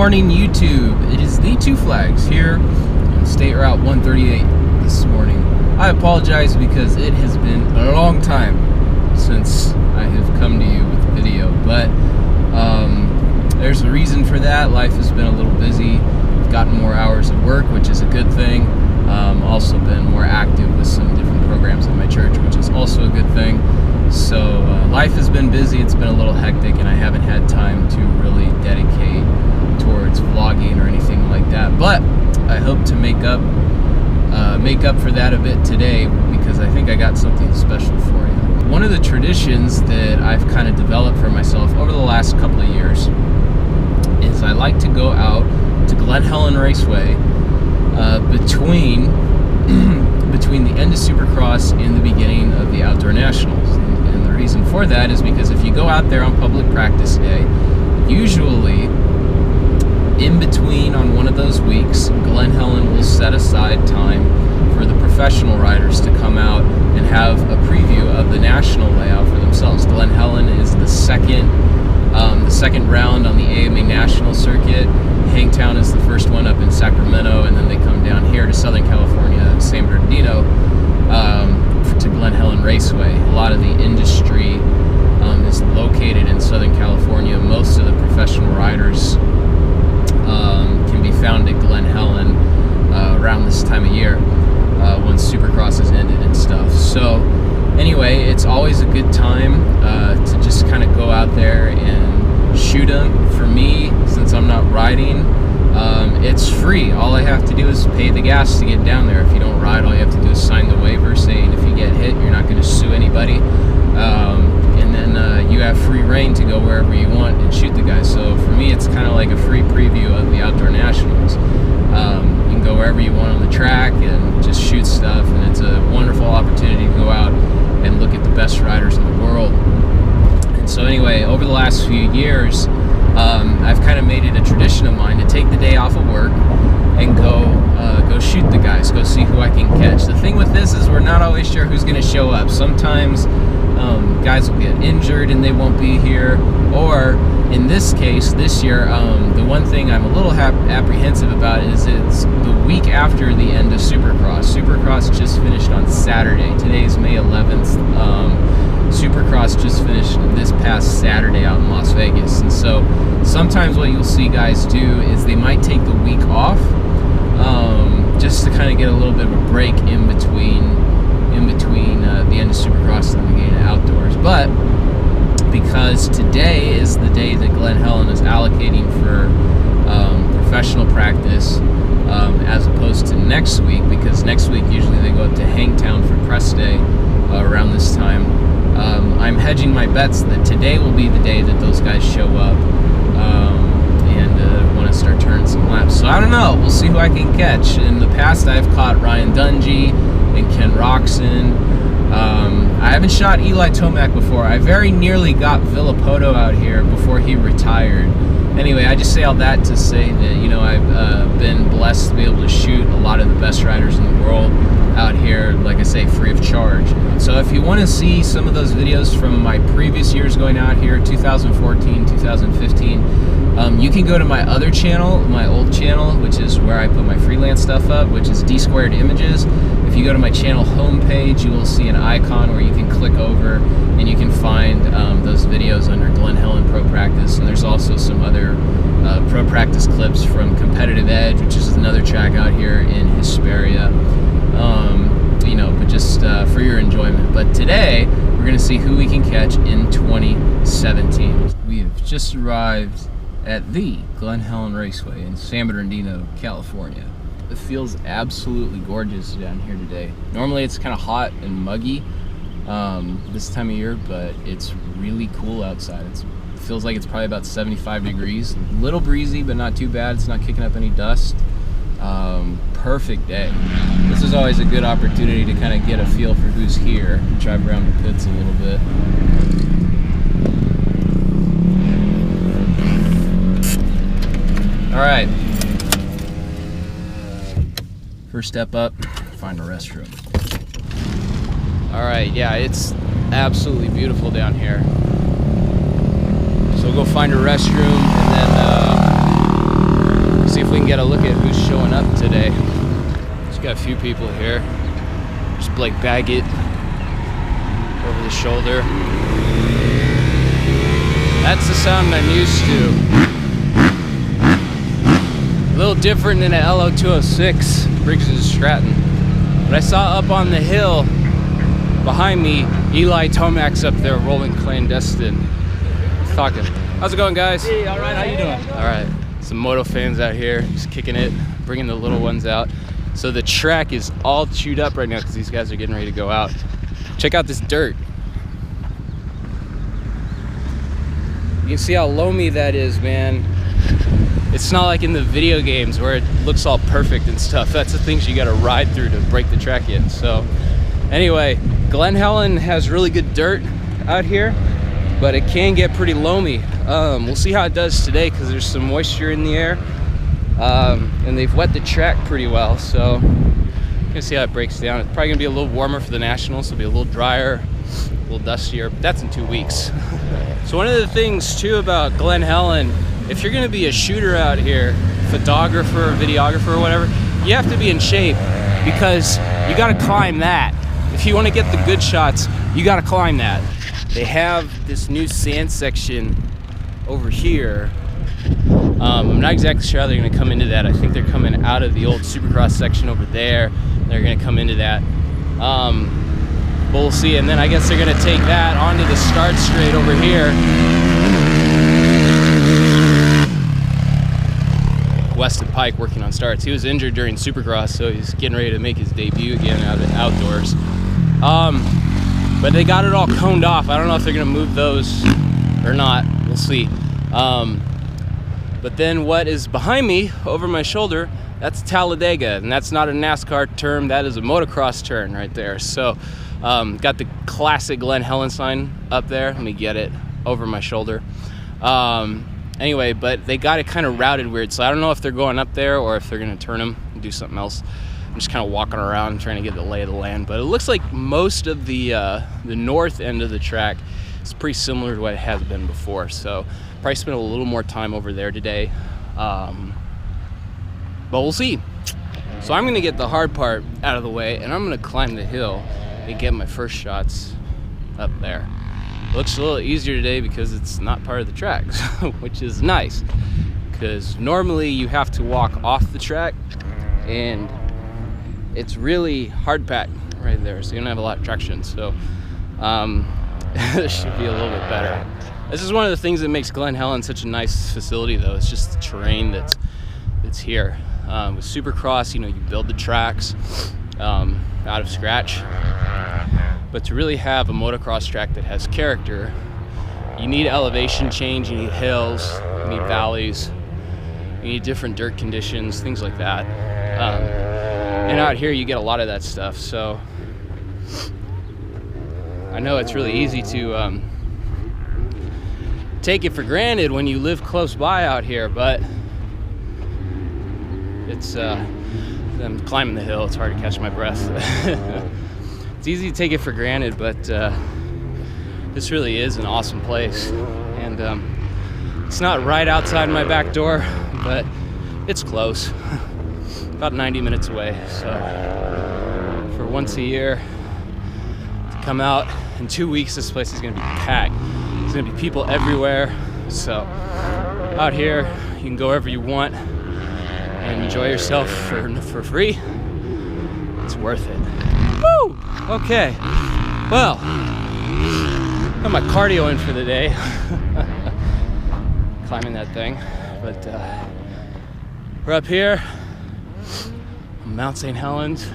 morning, YouTube. It is the Two Flags here on State Route 138 this morning. I apologize because it has been a long time since I have come to you with a video, but there's a reason for that. Life has been a little busy. I've gotten more hours of work, which is a good thing. Also been more active with some different programs in my church, which is also a good thing. So life has been busy. It's been a little hectic, and I haven't had time to really dedicate towards vlogging or anything like that. But I hope to make up for that a bit today, because I think I got something special for you. One of the traditions that I've kind of developed for myself over the last couple of years is I like to go out to Glen Helen Raceway between the end of Supercross and the beginning of the Outdoor Nationals. And the reason for that is because if you go out there on public practice day, usually in between on one of those weeks, Glen Helen will set aside time for the professional riders to come out and have a preview of the national layout for themselves. Glen Helen is the second round on the AMA National Circuit. Hangtown is the first one up in Sacramento, and then they come down here to Southern California, San Bernardino, to Glen Helen Raceway. A lot of the industry is located in Southern California. Most of the professional riders can be found at Glen Helen around this time of year when Supercross is ended and stuff. So anyway, it's always a good time to just kind of go out there and shoot them. For me, since I'm not riding, it's free. All I have to do is pay the gas to get down there. If you don't ride, all you have to do is sign the waiver saying if you get hit, you're not going to sue anybody. And then you have free reign to go wherever you want and shoot the guys. So for me, it's kind of like a free preview of the Outdoor Nationals. You can go wherever you want on the track and just shoot stuff, and it's a wonderful opportunity to go out and look at the best riders in the world. And so anyway, over the last few years, I've kind of made it a tradition of mine to take the day off of work and go shoot the guys, go see who I can catch. The thing with this is we're not always sure who's going to show up. Sometimes guys will get injured and they won't be here, or in this case, this year, the one thing I'm a little apprehensive about is it's the week after the end of Supercross. Supercross just finished on Saturday. Today's May 11th. Supercross just finished this past Saturday out in Las Vegas, and so sometimes what you'll see guys do is they might take the week off just to kind of get a little bit of a break in between the end of Supercross and the beginning of Outdoors. But because today is the day that Glen Helen is allocating for professional practice, as opposed to next week, because next week usually they go up to Hangtown for press day around this time. I'm hedging my bets that today will be the day that those guys show up and want to start turning some laps. So I don't know. We'll see who I can catch. In the past, I've caught Ryan Dungey and Ken Roxon. I haven't shot Eli Tomac before. I very nearly got Villapoto out here before he retired. Anyway, I just say all that to say that, you know, I've been blessed to be able to shoot a lot of the best riders in the world out here, like I say, free of charge. So if you want to see some of those videos from my previous years going out here, 2014, 2015, you can go to my other channel, my old channel, which is where I put my freelance stuff up, which is D Squared Images. If you go to my channel homepage, you will see an icon where you can click over and you can find those videos under Glen Helen Pro Practice. And there's also some other Pro Practice clips from Competitive Edge, which is another track out here in Hesperia. You know, but just for your enjoyment. But today, we're going to see who we can catch in 2017. We have just arrived at the Glen Helen Raceway in San Bernardino, California. It feels absolutely gorgeous down here today. Normally it's kind of hot and muggy this time of year, but it's really cool outside. It feels like it's probably about 75 degrees. A little breezy, but not too bad. It's not kicking up any dust. Perfect day. This is always a good opportunity to kind of get a feel for who's here. Drive around the pits a little bit. All right. First step up, find a restroom. All right, yeah, it's absolutely beautiful down here. So we'll go find a restroom and then if we can get a look at who's showing up today. Just got a few people here. There's Blake Baggett over the shoulder. That's the sound I'm used to. A little different than an LO206 Briggs & Stratton. But I saw up on the hill behind me, Eli Tomac's up there rolling clandestine. Talking. How's it going, guys? Hey, all right, how you doing? All right, some moto fans out here, just kicking it, bringing the little ones out. So the track is all chewed up right now because these guys are getting ready to go out. Check out this dirt. You can see how loamy that is, man. It's not like in the video games where it looks all perfect and stuff. That's the things you gotta ride through to break the track in. So anyway, Glen Helen has really good dirt out here, but it can get pretty loamy. We'll see how it does today because there's some moisture in the air, and they've wet the track pretty well. So you can see how it breaks down. It's probably gonna be a little warmer for the Nationals. It'll be a little drier, a little dustier, but that's in 2 weeks. So one of the things too about Glen Helen, if you're gonna be a shooter out here, photographer, videographer, or whatever, you have to be in shape because you gotta climb that. If you wanna get the good shots, you gotta climb that. They have this new sand section over here. I'm not exactly sure how they're gonna come into that. I think they're coming out of the old Supercross section over there. They're gonna come into that. But we'll see, and then I guess they're gonna take that onto the start straight over here. Weston Pike working on starts. He was injured during Supercross, so he's getting ready to make his debut again out of outdoors. But they got it all coned off. I don't know if they're gonna move those or not. We'll see. But then what is behind me, over my shoulder, that's Talladega, and that's not a NASCAR term, that is a motocross turn right there. So got the classic Glen Helen sign up there. Let me get it over my shoulder. Anyway, but they got it kind of routed weird, so I don't know if they're going up there or if they're gonna turn them and do something else. I'm just kind of walking around trying to get the lay of the land, but it looks like most of the north end of the track is pretty similar to what it has been before, so probably spend a little more time over there today, but we'll see. So I'm gonna get the hard part out of the way, and I'm gonna climb the hill and get my first shots up there. Looks a little easier today because it's not part of the track, which is nice, because normally you have to walk off the track, and it's really hard packed right there, so you don't have a lot of traction. So this should be a little bit better. This is one of the things that makes Glen Helen such a nice facility, though. It's just the terrain that's here. With Supercross, you know, you build the tracks out of scratch. But to really have a motocross track that has character, you need elevation change, you need hills, you need valleys, you need different dirt conditions, things like that. And out here you get a lot of that stuff. So I know it's really easy to take it for granted when you live close by out here, but it's I'm climbing the hill, it's hard to catch my breath. It's easy to take it for granted, but this really is an awesome place. And it's not right outside my back door, but it's close. About 90 minutes away. So for once a year to come out, in 2 weeks this place is gonna be packed. There's gonna be people everywhere. So out here, you can go wherever you want and enjoy yourself for free. It's worth it. Woo! Okay, well, got my cardio in for the day. Climbing that thing, but we're up here on Mount St. Helens.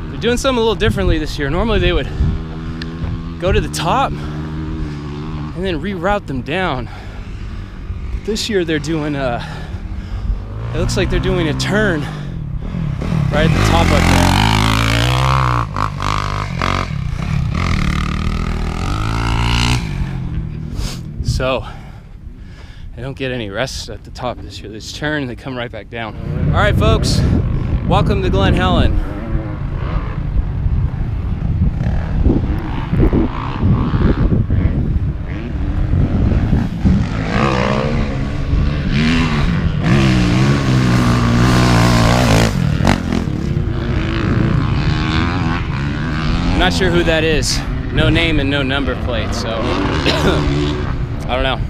They're doing something a little differently this year. Normally they would go to the top and then reroute them down. But this year they're doing it looks like they're doing a turn right at the top up there. So they don't get any rest at the top this year. They just turn and they come right back down. All right, folks, welcome to Glen Helen. Not sure who that is. No name and no number plate, so I don't know.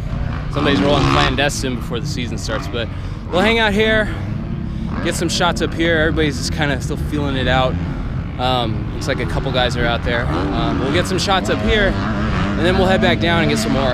Somebody's rolling clandestine before the season starts, but we'll hang out here, get some shots up here. Everybody's just kind of still feeling it out. Looks like a couple guys are out there. We'll get some shots up here, and then we'll head back down and get some more.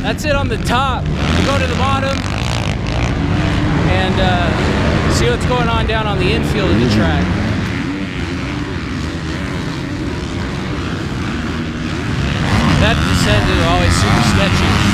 That's it on the top. We'll go to the bottom and see what's going on down on the infield of the track. That descent is always super sketchy.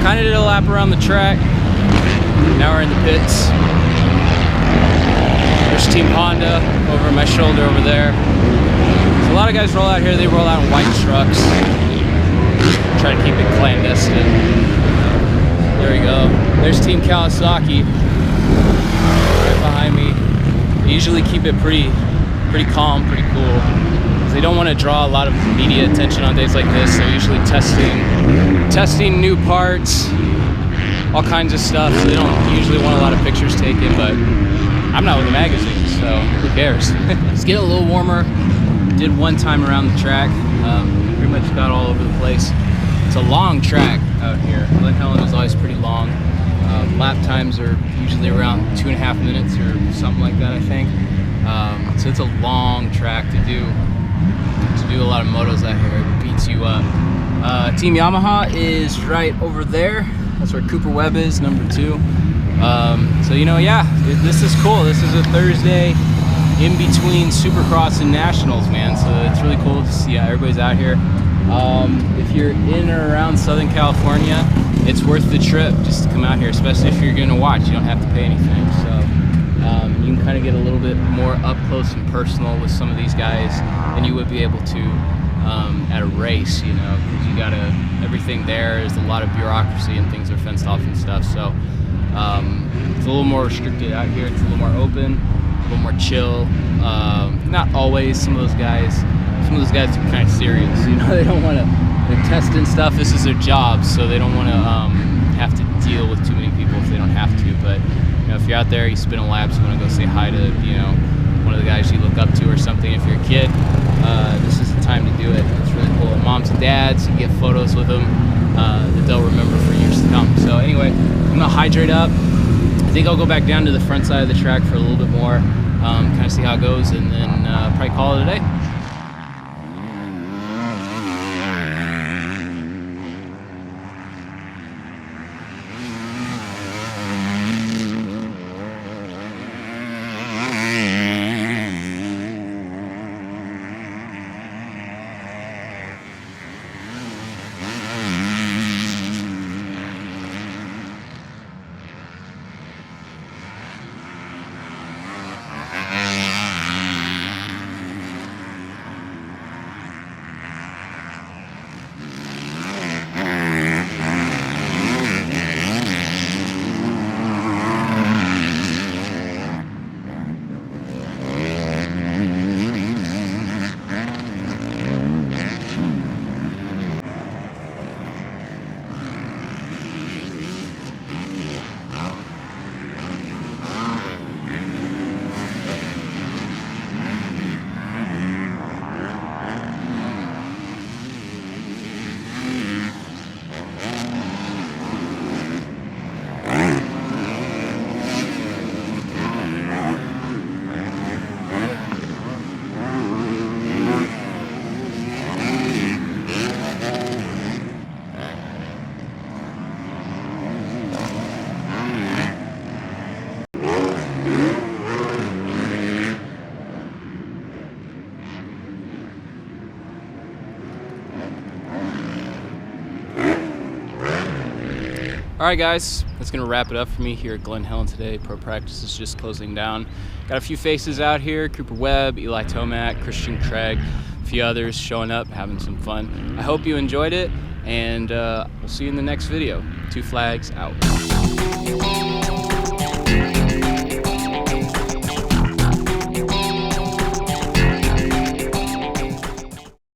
kind of did a lap around the track. Now we're in the pits. There's Team Honda over my shoulder over there. So a lot of guys roll out here. They roll out in white trucks. Try to keep it clandestine. There we go. There's Team Kawasaki right behind me. They usually keep it pretty calm, pretty cool. They don't want to draw a lot of media attention on days like this. They're usually testing new parts, all kinds of stuff. So they don't usually want a lot of pictures taken, but I'm not with the magazine, so who cares? It's getting a little warmer. Did one time around the track. Pretty much got all over the place. It's a long track out here. Glen Helen is always pretty long. Lap times are usually around 2.5 minutes or something like that, I think. So it's a long track to do a lot of motos out here. It beats you up. Team Yamaha is right over there. That's where Cooper Webb is, number 2. So you know, yeah, this is cool. This is a Thursday in between Supercross and Nationals, man. So it's really cool to see everybody's out here. If you're in or around Southern California, it's worth the trip just to come out here, especially if you're going to watch. You don't have to pay anything. So you can kind of get a little bit more up close and personal with some of these guys than you would be able to at a race, you know, because you gotta, everything there is a lot of bureaucracy and things are fenced off and stuff. So it's a little more restricted out here. It's a little more open, a little more chill. Not always. Some of those guys are kind of serious, you know. They don't want to, they're testing stuff. This is their job, so they don't want to have to deal with too many people if they don't have to. But you know, if you're out there, you spin a lap, you want to go say hi to, you know, one of the guys you look up to or something. If you're a kid, this is the time to do it. It's really cool. And moms and dads, you get photos with them that they'll remember for years to come. So anyway, I'm gonna hydrate up. I think I'll go back down to the front side of the track for a little bit more, kind of see how it goes, and then probably call it a day. Alright guys, that's going to wrap it up for me here at Glen Helen today. Pro practice is just closing down. Got a few faces out here, Cooper Webb, Eli Tomac, Christian Craig, a few others showing up, having some fun. I hope you enjoyed it, and we'll see you in the next video. 2 Flags out.